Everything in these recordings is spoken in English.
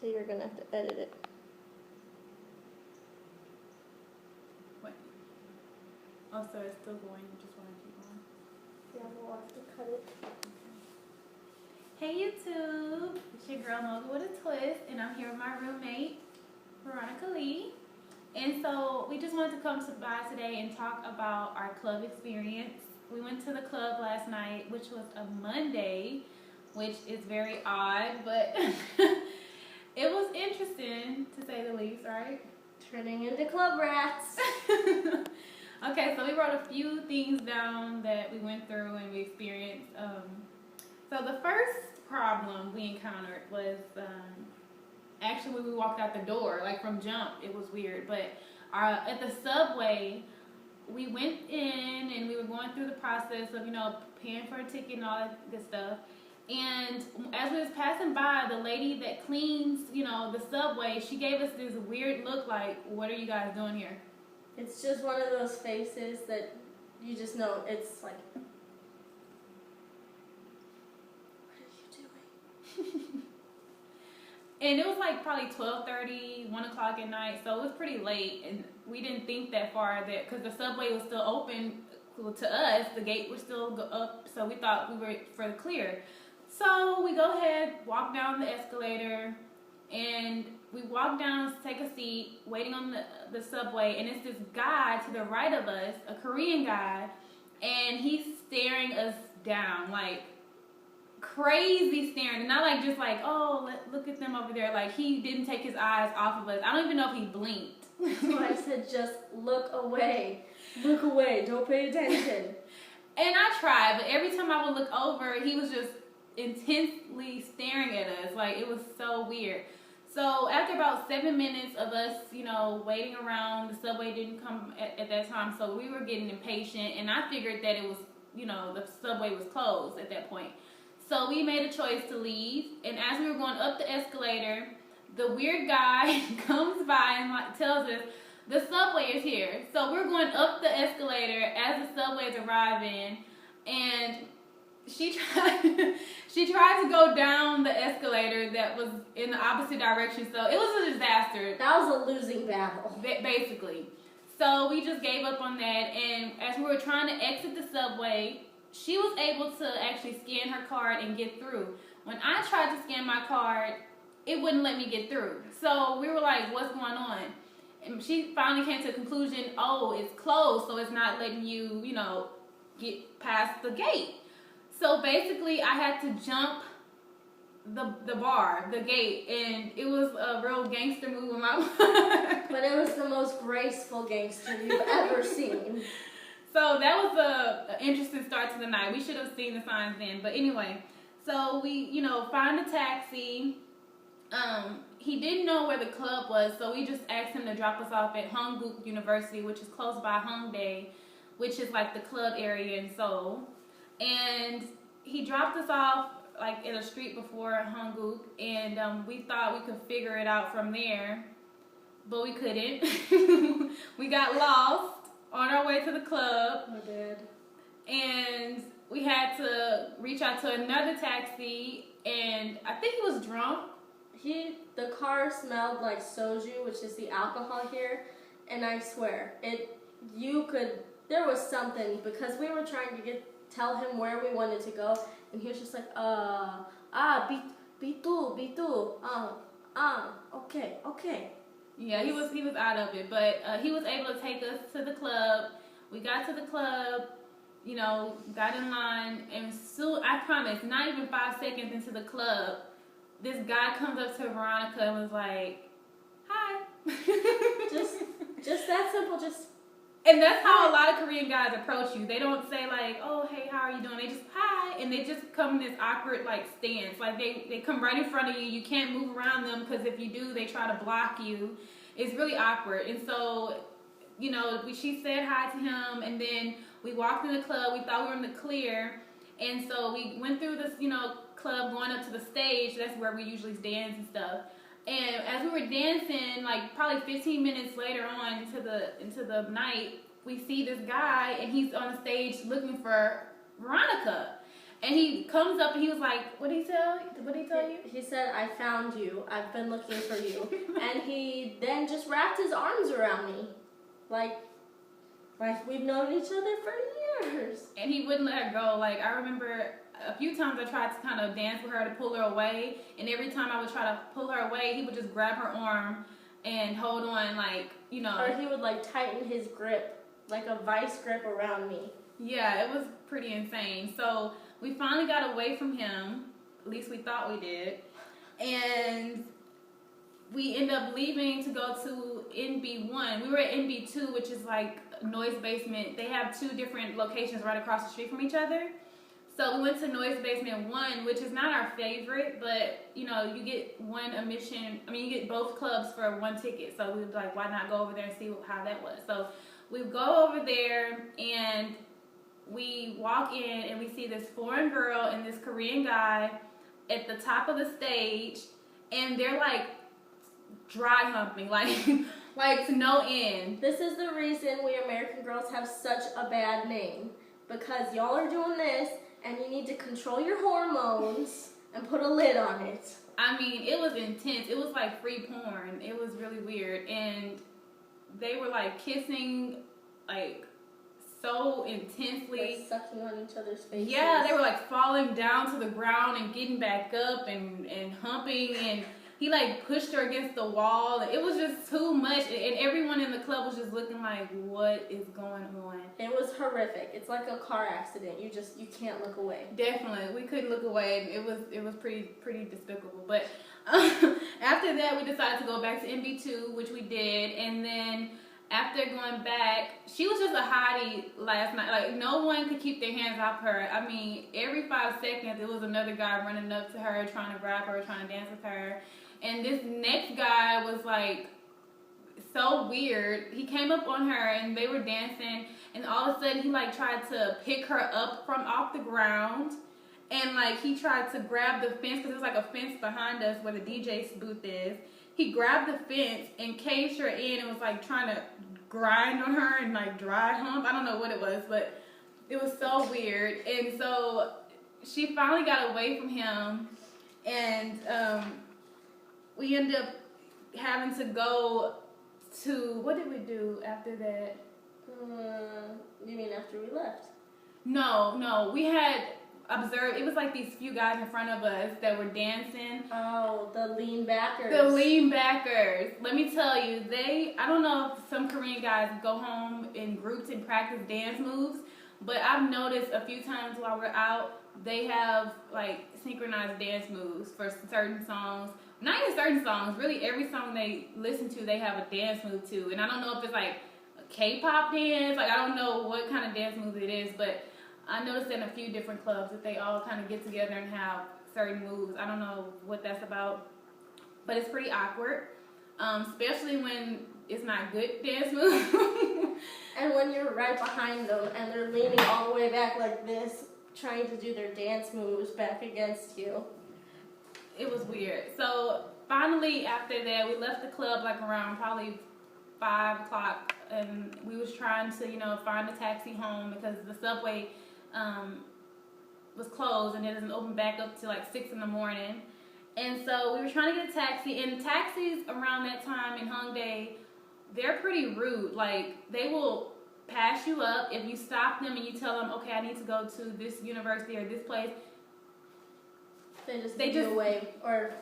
So you're gonna have to edit it. What? Oh, so it's still going. You just want to keep going. Yeah, we'll have to cut it. Hey YouTube, it's your girl Mocha with a Twist, and I'm here with my roommate, Veronica Lee. And so we just wanted to come by today and talk about our club experience. We went to the club last night, which was a Monday, which is very odd, but it was interesting to say the least, right? Turning into club rats. Okay, so we wrote a few things down that we went through and we experienced. So the first problem we encountered was actually when we walked out the door, like from jump, it was weird. But at the subway, we went in and we were going through the process of, paying for a ticket and all that good stuff. And as we was passing by, the lady that cleans, the subway, she gave us this weird look like, what are you guys doing here? It's just one of those faces that you just know, it's like, And it was like probably 12:30, 1 o'clock at night, so it was pretty late, and we didn't think that far because the subway was still open to us. The gate was still up, so we thought we were for the clear. So we go ahead, walk down the escalator, and we walk down to take a seat, waiting on the subway, and it's this guy to the right of us, a Korean guy, and he's staring us down, like, crazy staring, and not like just like, oh, look at them over there. Like, he didn't take his eyes off of us. I don't even know if he blinked. So I said, just look away. Look away. Don't pay attention. And I tried, but every time I would look over, he was just intensely staring at us. Like, it was so weird. So after about 7 minutes of us, waiting around, the subway didn't come at that time, so we were getting impatient, and I figured that it was, the subway was closed at that point. So we made a choice to leave, and as we were going up the escalator, the weird guy comes by and tells us, the subway is here. So we're going up the escalator as the subway is arriving, and she tried to go down the escalator that was in the opposite direction, so it was a disaster. That was a losing battle. Basically. So we just gave up on that, and as we were trying to exit the subway, she was able to actually scan her card and get through. When I tried to scan my card, it wouldn't let me get through. So we were like, what's going on? And she finally came to the conclusion, oh, it's closed, so it's not letting you, get past the gate. So basically, I had to jump the gate, and it was a real gangster move on my part. But it was the most graceful gangster you've ever seen. So that was an interesting start to the night. We should have seen the signs then. But anyway, so we, found a taxi. He didn't know where the club was, so we just asked him to drop us off at Hongdae University, which is close by Hongdae, which is like the club area in Seoul. And he dropped us off like in a street before Hongdae, and we thought we could figure it out from there, but we couldn't. We got lost on our way to the club. We did. And we had to reach out to another taxi, and I think he was drunk. The car smelled like soju, which is the alcohol here, and I swear, there was something, because we were trying to tell him where we wanted to go, and he was just like, B2, okay. Yeah, he was out of it, but he was able to take us to the club. We got to the club, got in line, and soon, I promise, not even 5 seconds into the club, this guy comes up to Veronica and was like, hi. just that simple, And that's how a lot of Korean guys approach you. They don't say like, oh, hey, how are you doing? They just, hi. And they just come in this awkward like stance. Like they come right in front of you. You can't move around them because if you do, they try to block you. It's really awkward. And so, she said hi to him, and then we walked in the club. We thought we were in the clear. And so we went through this, club going up to the stage. That's where we usually dance and stuff. And as we were dancing, like probably 15 minutes later on into the night, we see this guy, and he's on the stage looking for Veronica. And he comes up and he was like, what did he tell you? He said, I found you. I've been looking for you. And he then just wrapped his arms around me. Like we've known each other for years. And he wouldn't let her go. Like, I remember a few times I tried to kind of dance with her to pull her away. And every time I would try to pull her away, he would just grab her arm and hold on, like, you know. Or he would, like, tighten his grip, like a vice grip around me. Yeah, it was pretty insane. So we finally got away from him. At least we thought we did. And we ended up leaving to go to NB1. We were at NB2, which is like Noise Basement. They have two different locations right across the street from each other. So we went to Noise Basement 1, which is not our favorite, but, you know, you get one admission. I mean, you get both clubs for one ticket. So we were like, why not go over there and see how that was? So we go over there, and we walk in, and we see this foreign girl and this Korean guy at the top of the stage, and they're like dry humping, like to no end. This is the reason we American girls have such a bad name, because y'all are doing this, and you need to control your hormones and put a lid on it. I mean, it was intense. It was like free porn. It was really weird, and they were like kissing, like, so intensely. Like sucking on each other's faces. Yeah, they were like falling down to the ground and getting back up and humping, and he like pushed her against the wall. It was just too much, and everyone in the club was just looking like, what is going on? It was horrific. It's like a car accident. You can't look away. Definitely, we couldn't look away. It was pretty despicable. But after that, we decided to go back to NB2, which we did, and then after going back, she was just a hottie last night. Like, no one could keep their hands off her. I mean, every 5 seconds, there was another guy running up to her, trying to grab her, trying to dance with her. And this next guy was, like, so weird. He came up on her, and they were dancing, and all of a sudden, he, like, tried to pick her up from off the ground. And, like, he tried to grab the fence, because there's, like, a fence behind us where the DJ's booth is. He grabbed the fence and caged her in and was, like, trying to grind on her and, like, dry hump. I don't know what it was, but it was so weird. And so she finally got away from him, and we ended up having to go to, what did we do after that? You mean after we left? No, we had observed, it was like these few guys in front of us that were dancing. Oh, the lean backers. The lean backers. Let me tell you, I don't know if some Korean guys go home in groups and practice dance moves, but I've noticed a few times while we're out, they have like synchronized dance moves for certain songs. Not even certain songs, really every song they listen to, they have a dance move to. And I don't know if it's like a K-pop dance, like I don't know what kind of dance move it is, but I noticed in a few different clubs that they all kind of get together and have certain moves. I don't know what that's about, but it's pretty awkward, especially when it's not good dance moves. And when you're right behind them and they're leaning all the way back like this, trying to do their dance moves back against you. It was weird. So finally, after that, we left the club like around probably 5 o'clock, and we was trying to, find a taxi home because the subway was closed and it doesn't open back up to like 6 in the morning. And so we were trying to get a taxi, and taxis around that time in Hongdae, they're pretty rude. Like, they will pass you up if you stop them and you tell them, okay, I need to go to this university or this place. They just away or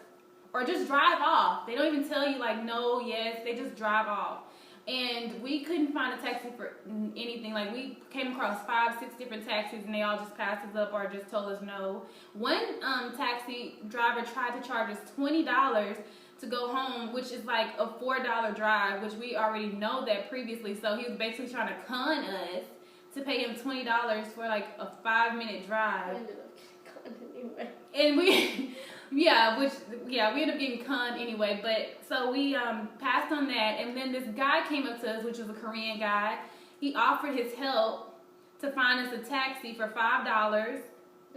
just drive off. They don't even tell you like no, yes. They just drive off. And we couldn't find a taxi for anything. Like, we came across 5, 6 different taxis, and they all just passed us up or just told us no. One taxi driver tried to charge us $20 to go home, which is like a $4 drive, which we already know that previously. So he was basically trying to con us to pay him $20 for like a 5-minute drive. Ended up getting conned anyway. And we we ended up getting conned anyway. But so we passed on that, and then this guy came up to us, which was a Korean guy. He offered his help to find us a taxi for $5.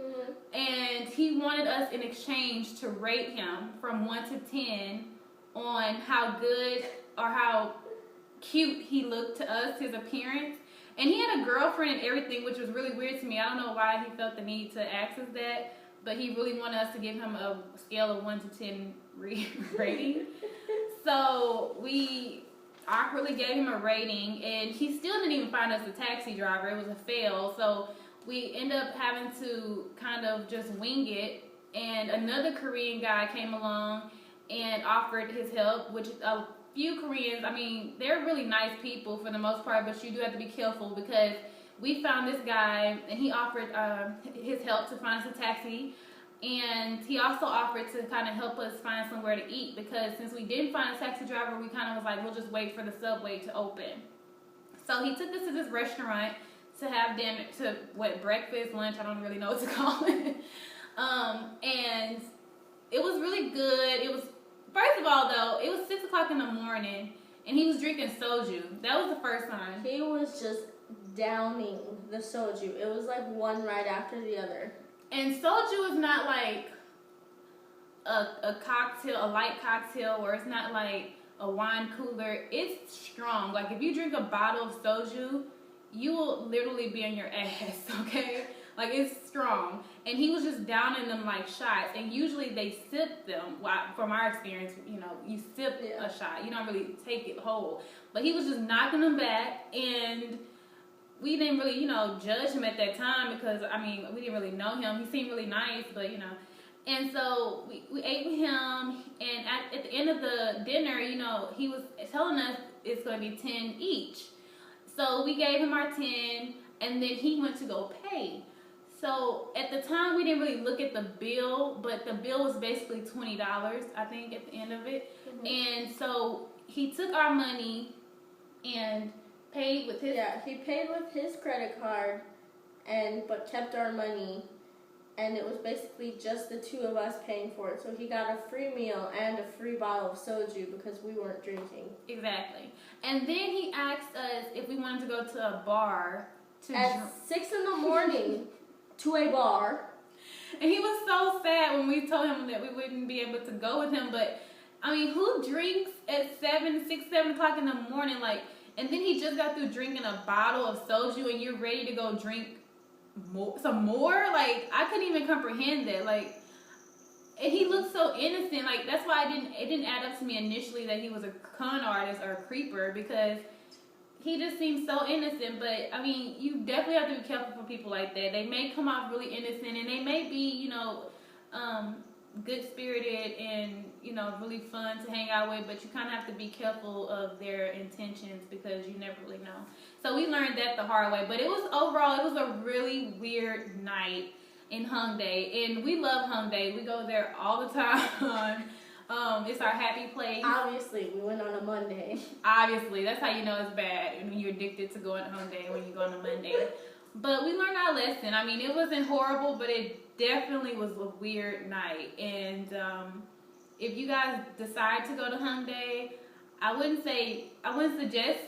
Mm-hmm. And he wanted us in exchange to rate him from 1 to 10 on how good or how cute he looked to us, his appearance. And he had a girlfriend and everything, which was really weird to me. I don't know why he felt the need to ask us that, but he really wanted us to give him a scale of 1 to 10 rating. So we awkwardly gave him a rating, and he still didn't even find us a taxi driver. It was a fail. So we ended up having to kind of just wing it. And another Korean guy came along and offered his help, which a few Koreans, I mean, they're really nice people for the most part, but you do have to be careful because we found this guy and he offered his help to find us a taxi. And he also offered to kind of help us find somewhere to eat because since we didn't find a taxi driver, we kind of was like, we'll just wait for the subway to open. So he took us to this restaurant to have dinner, breakfast, lunch, I don't really know what to call it. And it was really good. It was, first of all though, it was 6 o'clock in the morning and he was drinking soju. That was the first time. He was just downing the soju. It was like one right after the other. And soju is not like a cocktail, a light cocktail, or it's not like a wine cooler. It's strong. Like if you drink a bottle of soju, you will literally be on your ass, okay? Like it's strong. And he was just downing them like shots. And usually they sip them. From our experience, you know, you sip a shot. You don't really take it whole. But he was just knocking them back, and we didn't really, you know, judge him at that time because, I mean, we didn't really know him. He seemed really nice, but, you know. And so we ate with him, and at the end of the dinner, you know, he was telling us it's going to be 10 each. So we gave him our 10, and then he went to go pay. So at the time, we didn't really look at the bill, but the bill was basically $20, I think, at the end of it. Mm-hmm. And so he took our money and paid with his... Yeah, he paid with his credit card, but kept our money. And it was basically just the two of us paying for it. So he got a free meal and a free bottle of soju because we weren't drinking. Exactly. And then he asked us if we wanted to go to a bar to at 6 in the morning to a bar. And he was so sad when we told him that we wouldn't be able to go with him. But, I mean, who drinks at 7 o'clock in the morning? Like, and then he just got through drinking a bottle of soju and you're ready to go drink some more? Like, I couldn't even comprehend that. Like, and he looked so innocent. Like, that's why it didn't add up to me initially that he was a con artist or a creeper, because he just seemed so innocent. But, I mean, you definitely have to be careful for people like that. They may come off really innocent, and they may be, you know, good-spirited and, you know, really fun to hang out with, but you kind of have to be careful of their intentions because you never really know. So we learned that the hard way. But it was a really weird night in Hongdae, and we love Hongdae. We go there all the time. It's our happy place. Obviously, we went on a Monday. Obviously, that's how you know it's bad when you're addicted to going to Hongdae when you go on a Monday. But we learned our lesson. I mean, it wasn't horrible, but it definitely was a weird night. And if you guys decide to go to Hongdae, I wouldn't suggest.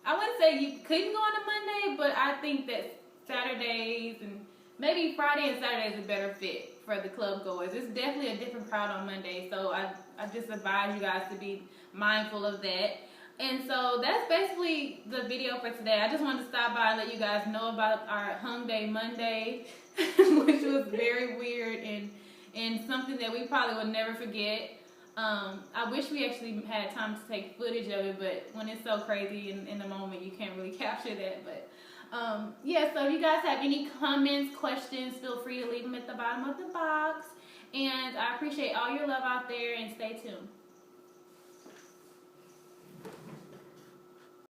I wouldn't say you couldn't go on a Monday, but I think that Saturdays and maybe Friday and Saturday is a better fit for the club goers. It's definitely a different crowd on Monday, so I just advise you guys to be mindful of that. And so that's basically the video for today. I just wanted to stop by and let you guys know about our Hongdae Monday, which was very weird and something that we probably will never forget. I wish we actually had time to take footage of it, but when it's so crazy in the moment, you can't really capture that. But yeah, so if you guys have any comments, questions, feel free to leave them at the bottom of the box. And I appreciate all your love out there, and stay tuned.